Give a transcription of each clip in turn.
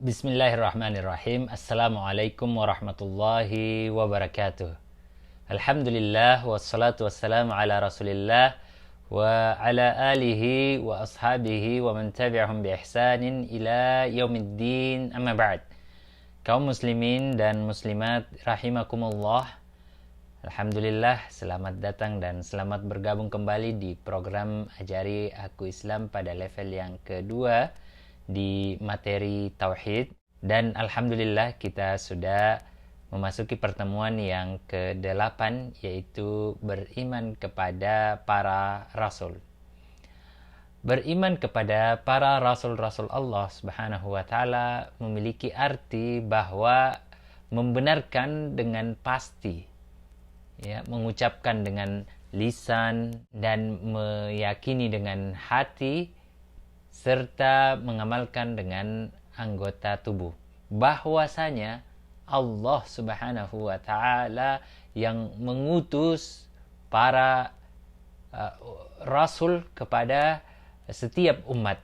Bismillahirrahmanirrahim. Assalamualaikum warahmatullahi wabarakatuh. Alhamdulillah wassalatu wassalamu ala Rasulillah wa ala alihi wa ashabihi wa man tabi'ahum bi ihsanin ila yaumiddin. Amma ba'd. Kaum muslimin dan muslimat rahimakumullah. Alhamdulillah, selamat datang dan selamat bergabung kembali di program Ajari Aku Islam pada level yang kedua di materi Tauhid. Dan Alhamdulillah kita sudah memasuki pertemuan yang ke-8, yaitu beriman kepada para Rasul. Beriman kepada para Rasul-Rasul Allah Subhanahu wa Ta'ala memiliki arti bahwa membenarkan dengan pasti, ya, mengucapkan dengan lisan dan meyakini dengan hati serta mengamalkan dengan anggota tubuh bahwasanya Allah Subhanahu wa Ta'ala yang mengutus para rasul kepada setiap umat,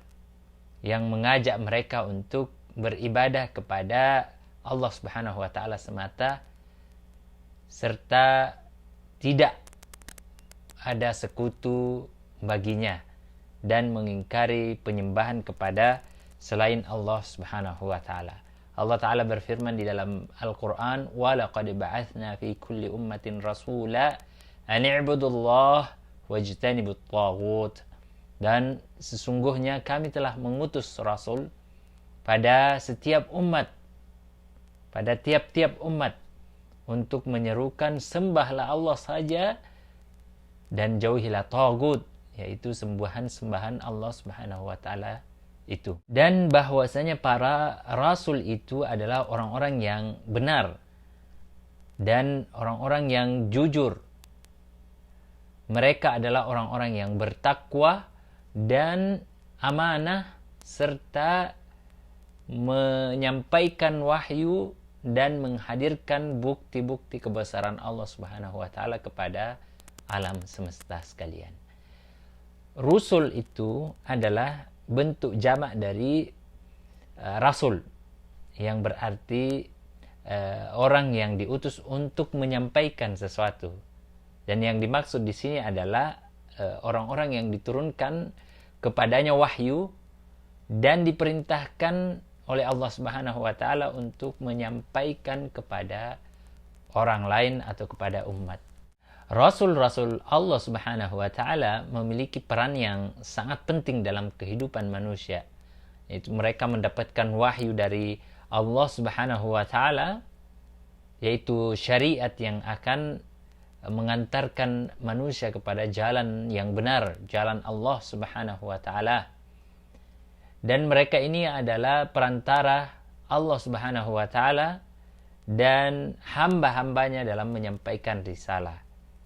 yang mengajak mereka untuk beribadah kepada Allah Subhanahu wa Ta'ala semata, serta tidak ada sekutu baginya, dan mengingkari penyembahan kepada selain Allah Subhanahu wa Ta'ala. Allah Ta'ala berfirman di dalam Al-Quran, وَلَقَدْ بَعَثْنَا فِي كُلِّ أُمَّةٍ رَسُولًا أَنِ اعْبُدُوا اللَّهَ وَاجْتَنِبُوا الطَّاغُوتَ. Dan sesungguhnya kami telah mengutus Rasul pada setiap umat, pada tiap-tiap umat, untuk menyerukan sembahlah Allah saja dan jauhilah tagut, yaitu sembahan-sembahan Allah Subhanahu wa Ta'ala itu. Dan bahwasanya para rasul itu adalah orang-orang yang benar dan orang-orang yang jujur. Mereka adalah orang-orang yang bertakwa dan amanah serta menyampaikan wahyu dan menghadirkan bukti-bukti kebesaran Allah Subhanahu wa Ta'ala kepada alam semesta sekalian. Rusul itu adalah bentuk jamak dari rasul, yang berarti orang yang diutus untuk menyampaikan sesuatu. Dan yang dimaksud di sini adalah orang-orang yang diturunkan kepadanya wahyu dan diperintahkan oleh Allah Subhanahu wa Ta'ala untuk menyampaikan kepada orang lain atau kepada umat. Rasul-rasul Allah Subhanahu wa Ta'ala memiliki peran yang sangat penting dalam kehidupan manusia. Itu mereka mendapatkan wahyu dari Allah Subhanahu wa Ta'ala, yaitu syariat yang akan mengantarkan manusia kepada jalan yang benar, jalan Allah Subhanahu wa Ta'ala. Dan mereka ini adalah perantara Allah Subhanahu wa Ta'ala dan hamba-hambanya dalam menyampaikan risalah.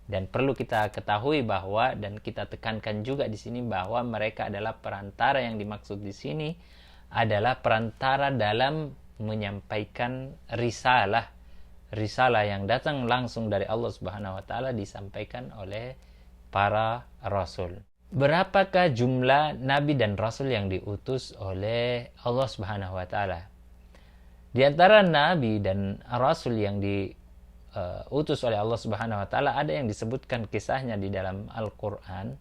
Dan perlu kita ketahui bahwa, dan kita tekankan juga di sini, bahwa mereka adalah perantara. Yang dimaksud di sini adalah perantara dalam menyampaikan risalah. Risalah yang datang langsung dari Allah Subhanahu wa Ta'ala disampaikan oleh para rasul. Berapakah jumlah nabi dan rasul yang diutus oleh Allah Subhanahu wa Ta'ala? Di antara nabi dan rasul yang diutus oleh Allah Subhanahu wa Ta'ala ada yang disebutkan kisahnya di dalam Al-Quran.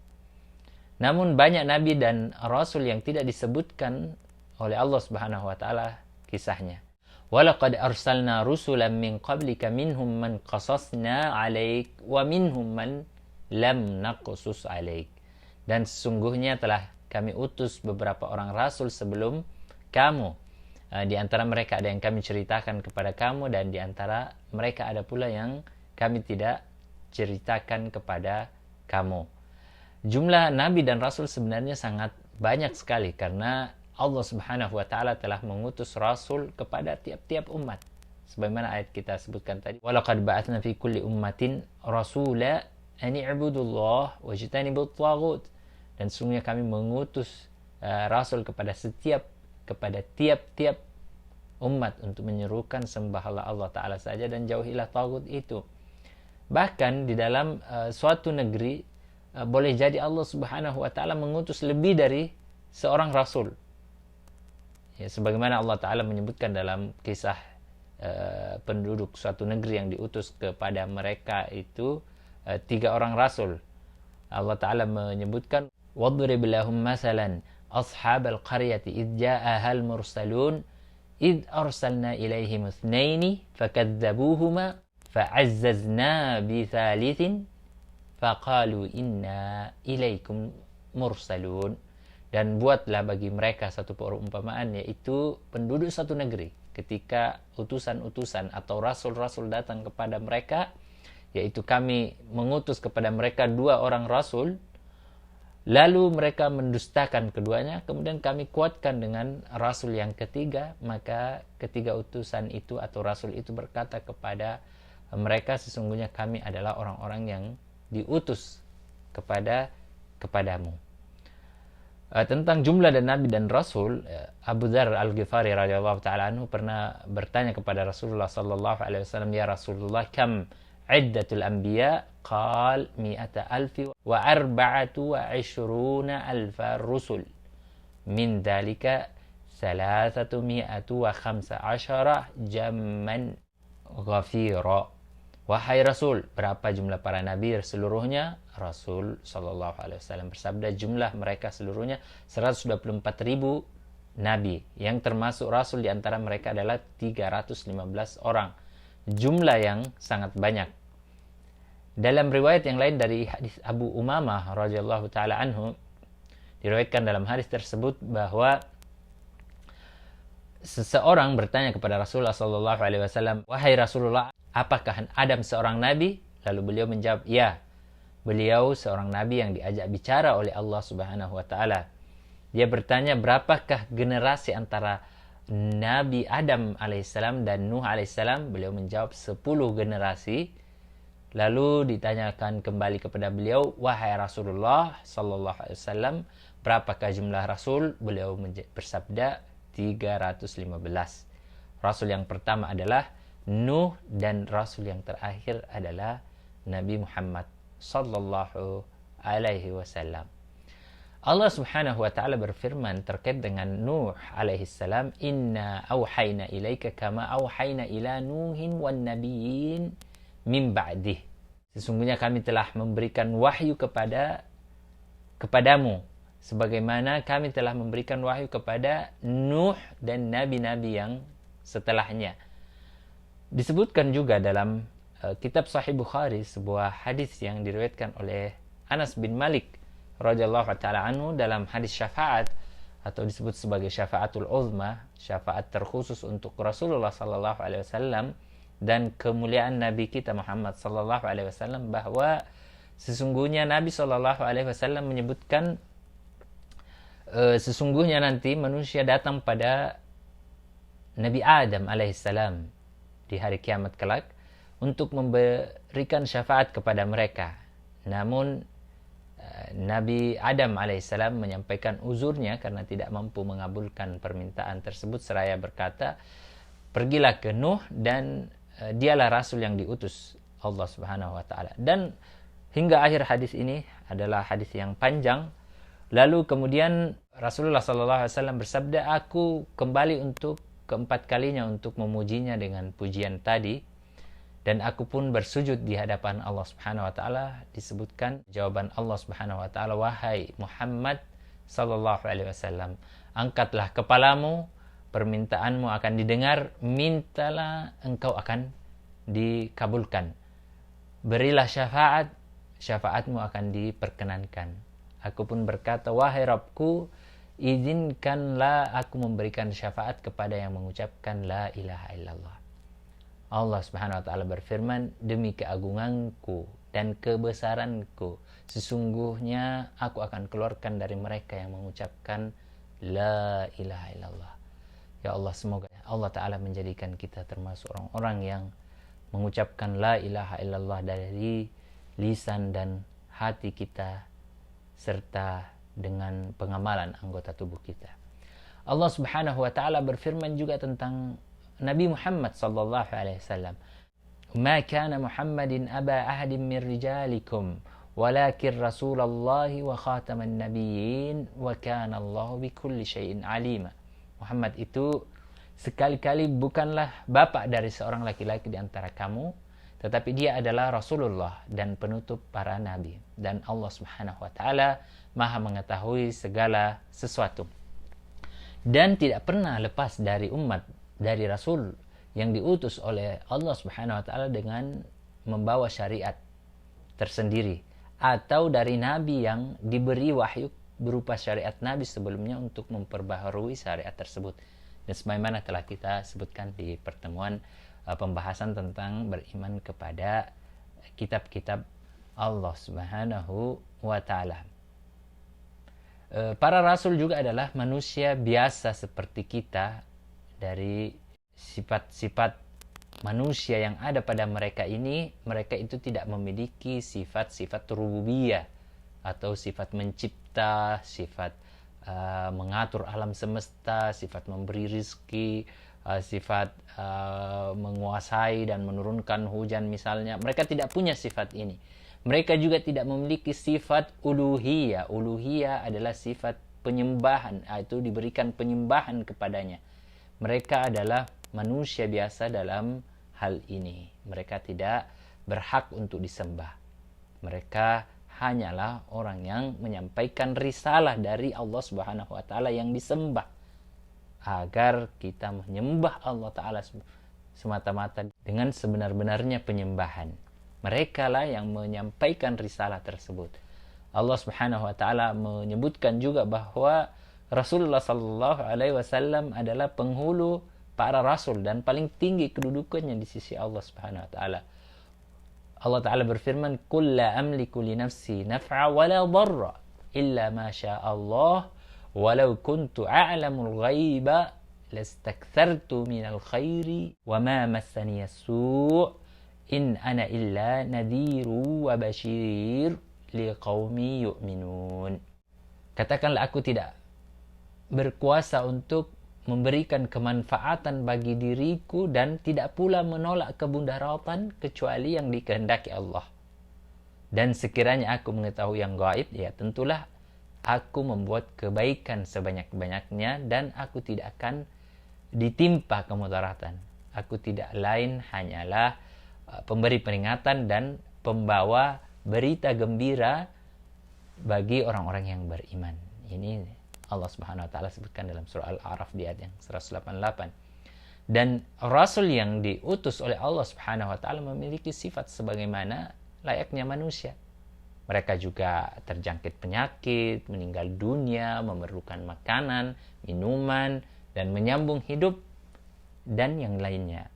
Namun banyak nabi dan rasul yang tidak disebutkan oleh Allah Subhanahu wa Ta'ala kisahnya. وَلَقَدْ أَرْسَلْنَا رُسُلًا مِنْ قَبْلِكَ مِنْهُمْ مَنْ قَصَصْنَا عَلَيْكَ وَمِنْهُمْ مَنْ لَمْ نَقْصُصْ عَلَيْكَ. Dan sesungguhnya telah kami utus beberapa orang rasul sebelum kamu. Di antara mereka ada yang kami ceritakan kepada kamu, dan di antara mereka ada pula yang kami tidak ceritakan kepada kamu. Jumlah nabi dan rasul sebenarnya sangat banyak sekali, karena Allah Subhanahu wa Ta'ala telah mengutus rasul kepada tiap-tiap umat. Sebagaimana ayat kita sebutkan tadi, وَلَقَدْ بَعَثْنَا فِي كُلِّ أُمَّةٍ رَسُولًا أَنِ اعْبُدُوا اللَّهَ وَاجْتَنِبُوا الطَّاغُوتَ. Dan sungguhnya kami mengutus rasul kepada tiap-tiap umat untuk menyerukan sembahlah Allah Ta'ala saja dan jauhilah tagut itu. Bahkan di dalam suatu negeri boleh jadi Allah Subhanahu wa Ta'ala mengutus lebih dari seorang rasul. Ya, sebagaimana Allah Ta'ala menyebutkan dalam kisah penduduk suatu negeri yang diutus kepada mereka itu 3 orang rasul. Allah Ta'ala menyebutkan وَاضْرِبْ لَهُمْ مَثَلًا أَصْحَابَ الْقَرْيَةِ إِذْ جَاءَهَا الْمُرْسَلُونَ إِذْ أَرْسَلْنَا إِلَيْهِمُ اثْنَيْنِ فَكَذَّبُوهُمَا فَعَزَّزْنَا بِثَالِثٍ فَقَالُوا إِنَّا إِلَيْكُمْ مُرْسَلُونَ. Dan buatlah bagi mereka satu perumpamaan, yaitu penduduk satu negeri ketika utusan-utusan atau rasul-rasul datang kepada mereka, yaitu kami mengutus kepada mereka 2 orang rasul, lalu mereka mendustakan keduanya, kemudian kami kuatkan dengan rasul yang ketiga. Maka ketiga utusan itu atau rasul itu berkata kepada mereka, sesungguhnya kami adalah orang-orang yang diutus kepadamu. Tentang jumlah dan nabi dan rasul, Abu Dzar Al-Ghifari radhiyallahu taala anhu pernah bertanya kepada Rasulullah sallallahu alaihi wasallam, "Ya Rasulullah, kam iddatul anbiya?" Qal 100,000 wa 24 alfa rusul min dzalika 315 jamman ghafira. Wahai Rasul, berapa jumlah para nabi seluruhnya? Rasul sallallahu alaihi wasallam bersabda, jumlah mereka seluruhnya 124,000 nabi, yang termasuk rasul di antara mereka adalah 315 orang. Jumlah yang sangat banyak. Dalam riwayat yang lain dari hadis Abu Umamah radhiyallahu taala anhu, diriwayatkan dalam hadis tersebut bahwa seseorang bertanya kepada Rasulullah sallallahu alaihi wasallam, "Wahai Rasulullah, apakah Adam seorang nabi?" Lalu beliau menjawab, "Ya, beliau seorang nabi yang diajak bicara oleh Allah Subhanahu wa taala." Dia bertanya, "Berapakah generasi antara Nabi Adam alaihissalam dan Nuh alaihissalam?" Beliau menjawab, 10 generasi. Lalu ditanyakan kembali kepada beliau, "Wahai Rasulullah sallallahu alaihi wasallam, berapakah jumlah rasul?" Beliau bersabda, 315. Rasul yang pertama adalah Nuh dan rasul yang terakhir adalah Nabi Muhammad sallallahu alaihi wasallam. Allah Subhanahu wa taala berfirman terkait dengan Nuh alaihi salam, "Inna auhayna ilaika kama auhayna ila Nuhin wan nabiyyin min ba'dih." Sesungguhnya kami telah memberikan wahyu kepadamu sebagaimana kami telah memberikan wahyu kepada Nuh dan nabi-nabi yang setelahnya. Disebutkan juga dalam kitab Sahih Bukhari sebuah hadis yang diriwayatkan oleh Anas bin Malik radhiyallahu taala anhu dalam hadis syafaat, atau disebut sebagai syafaatul uzma, syafaat terkhusus untuk Rasulullah sallallahu alaihi wasallam dan kemuliaan Nabi kita Muhammad sallallahu alaihi wasallam, bahwa sesungguhnya Nabi sallallahu alaihi wasallam menyebutkan sesungguhnya nanti manusia datang pada Nabi Adam alaihissalam di hari kiamat kelak untuk memberikan syafaat kepada mereka. Namun Nabi Adam alaihissalam menyampaikan uzurnya karena tidak mampu mengabulkan permintaan tersebut, seraya berkata, "Pergilah ke Nuh dan dialah rasul yang diutus Allah Subhanahu wa taala." Dan hingga akhir hadis ini adalah hadis yang panjang. Lalu kemudian Rasulullah SAW bersabda, "Aku kembali untuk keempat kalinya untuk memujinya dengan pujian tadi, dan aku pun bersujud di hadapan Allah Subhanahu wa taala." Disebutkan jawaban Allah Subhanahu wa taala, "Wahai Muhammad sallallahu alaihi wasallam, angkatlah kepalamu, permintaanmu akan didengar, mintalah engkau akan dikabulkan. Berilah syafaat, syafaatmu akan diperkenankan." Aku pun berkata, "Wahai Rabbku, izinkanlah aku memberikan syafaat kepada yang mengucapkan la ilaha illallah." Allah Subhanahu wa taala berfirman, "Demi keagunganku dan kebesaranku, sesungguhnya aku akan keluarkan dari mereka yang mengucapkan la ilaha illallah." Ya Allah, semoga Allah taala menjadikan kita termasuk orang-orang yang mengucapkan la ilaha illallah dari lisan dan hati kita, serta dengan pengamalan anggota tubuh kita. Allah Subhanahu wa taala berfirman juga tentang Nabi Muhammad sallallahu alaihi wasallam, "Ma kana Muhammadin aba ahadin min rijalikum, walakin Rasulullah wa khataman nabiyyin, wa kana Allah bikulli syai'in alima." Muhammad itu sekali-kali bukanlah bapak dari seorang laki-laki di antara kamu, tetapi dia adalah Rasulullah dan penutup para nabi. Dan Allah Subhanahu wa taala Maha mengetahui segala sesuatu. Dan tidak pernah lepas dari umat, dari Rasul yang diutus oleh Allah Subhanahu wa taala dengan membawa syariat tersendiri, atau dari nabi yang diberi wahyu berupa syariat nabi sebelumnya untuk memperbaharui syariat tersebut. Dan sebagaimana telah kita sebutkan di pertemuan pembahasan tentang beriman kepada kitab-kitab Allah Subhanahu wa taala. Para rasul juga adalah manusia biasa seperti kita. Dari sifat-sifat manusia yang ada pada mereka ini, mereka itu tidak memiliki sifat-sifat rububiyah atau sifat mencipta, sifat mengatur alam semesta, sifat memberi rizki, sifat menguasai dan menurunkan hujan misalnya. Mereka tidak punya sifat ini. Mereka juga tidak memiliki sifat uluhiyah. Uluhiyah adalah sifat penyembahan, itu diberikan penyembahan kepadanya. Mereka adalah manusia biasa dalam hal ini. Mereka tidak berhak untuk disembah. Mereka hanyalah orang yang menyampaikan risalah dari Allah Subhanahu wa taala yang disembah, agar kita menyembah Allah taala semata-mata dengan sebenar-benarnya penyembahan. Mereka lah yang menyampaikan risalah tersebut. Allah Subhanahu wa taala menyebutkan juga bahwa Rasulullah sallallahu alaihi wasallam adalah penghulu para rasul dan paling tinggi kedudukannya di sisi Allah Subhanahu wa taala. Allah taala berfirman, "Qul la amliku li nafsi naf'a wa la dharra illa ma syaa Allah, walau kuntu a'lamul ghaiba lastakthartu minal khairi wa ma massani as-su'. In ana illa nadhiru wa bashir liqaumi yu'minun." Katakanlah, aku tidak berkuasa untuk memberikan kemanfaatan bagi diriku dan tidak pula menolak kemudaratan kecuali yang dikehendaki Allah. Dan sekiranya aku mengetahui yang gaib, ya tentulah aku membuat kebaikan sebanyak-banyaknya dan aku tidak akan ditimpa kemudaratan. Aku tidak lain hanyalah pemberi peringatan dan pembawa berita gembira bagi orang-orang yang beriman. Ini Allah Subhanahu wa taala sebutkan dalam surah Al-A'raf di ayat yang 188. Dan rasul yang diutus oleh Allah Subhanahu wa taala memiliki sifat sebagaimana layaknya manusia. Mereka juga terjangkit penyakit, meninggal dunia, memerlukan makanan, minuman, dan menyambung hidup dan yang lainnya.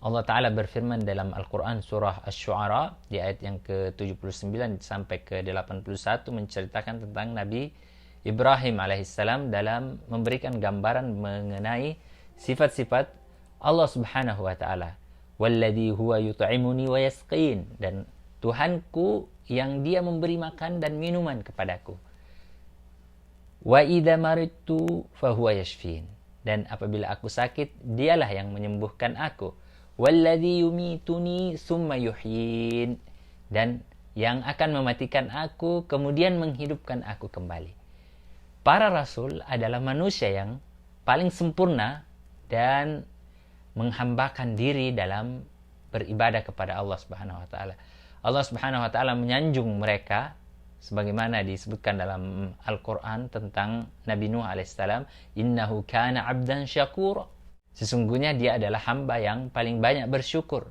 Allah Ta'ala berfirman dalam Al-Quran surah Asy-Syu'ara di ayat yang ke-79 sampai ke-81 menceritakan tentang Nabi Ibrahim alaihissalam dalam memberikan gambaran mengenai sifat-sifat Allah Subhanahu wa Ta'ala. Walladzi huwa yut'imuni wa yasqin, dan Tuhanku yang dia memberi makan dan minuman kepadaku. Wa idza maridtu fahuwa yashfin, dan apabila aku sakit dialah yang menyembuhkan aku. Walladzi yumituni summa yuhyin, dan yang akan mematikan aku kemudian menghidupkan aku kembali. Para rasul adalah manusia yang paling sempurna dan menghambakan diri dalam beribadah kepada Allah Subhanahu wa taala. Allah Subhanahu wa taala menyanjung mereka sebagaimana disebutkan dalam Al-Qur'an tentang Nabi Nuh alaihissalam, innahu kana 'abdan syakura. Sesungguhnya dia adalah hamba yang paling banyak bersyukur.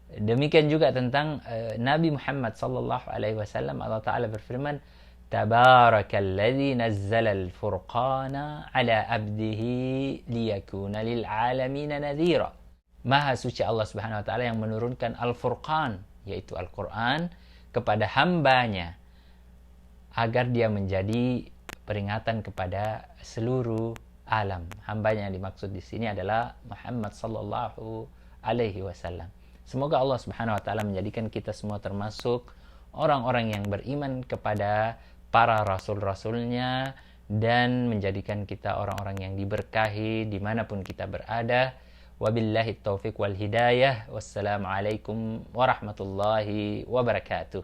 Demikian juga tentang Nabi Muhammad sallallahu alaihi wasallam, Allah taala berfirman, tabarakalladzi nazzala al-furqana ala 'abdihi liyakuna lil 'alamin nadhira. Maha suci Allah Subhanahu wa taala yang menurunkan Al-Furqan, yaitu Al-Qur'an, kepada hambanya agar dia menjadi peringatan kepada seluruh alam. Hambanya yang dimaksud di sini adalah Muhammad sallallahu alaihi wasallam. Semoga Allah Subhanahu wa taala menjadikan kita semua termasuk orang-orang yang beriman kepada para rasul-rasulnya dan menjadikan kita orang-orang yang diberkahi dimanapun kita berada. Wabillahi taufiq wal hidayah. Wassalamualaikum warahmatullahi wabarakatuh.